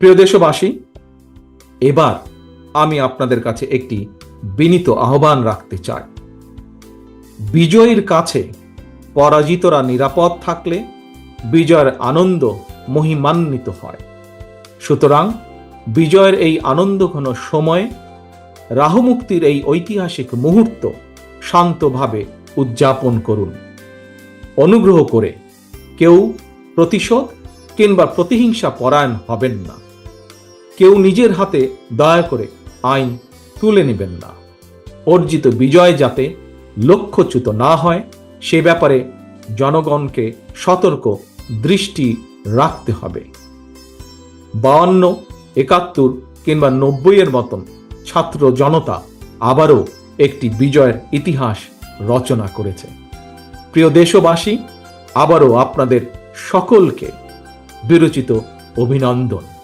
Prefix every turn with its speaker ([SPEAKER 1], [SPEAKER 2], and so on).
[SPEAKER 1] প্রিয় দেশবাসী, এবার আমি আপনাদের কাছে একটি বিনীত আহ্বান রাখতে চাই। বিজয়ীর কাছে পরাজিতরা নিরাপদ থাকলে বিজয়ের আনন্দ মহিমান্বিত হয়। সুতরাং বিজয়ের এই আনন্দঘন সময়ে রাহুমুক্তির এই ঐতিহাসিক মুহূর্ত শান্তভাবে উদযাপন করুন। অনুগ্রহ করে কেউ প্রতিশোধ কিংবা প্রতিহিংসা পরায়ণ হবেন না। কেউ নিজের হাতে দয়া করে আইন তুলে নেবেন না। অর্জিত বিজয় যাতে লক্ষ্যচ্যুত না হয় সে ব্যাপারে জনগণকে সতর্ক দৃষ্টি রাখতে হবে। 52, 71 কিংবা 90 মতন ছাত্র জনতা আবারও একটি বিজয়ের ইতিহাস রচনা করেছে। প্রিয় দেশবাসী, আবারও আপনাদের সকলকে বিরচিত অভিনন্দন।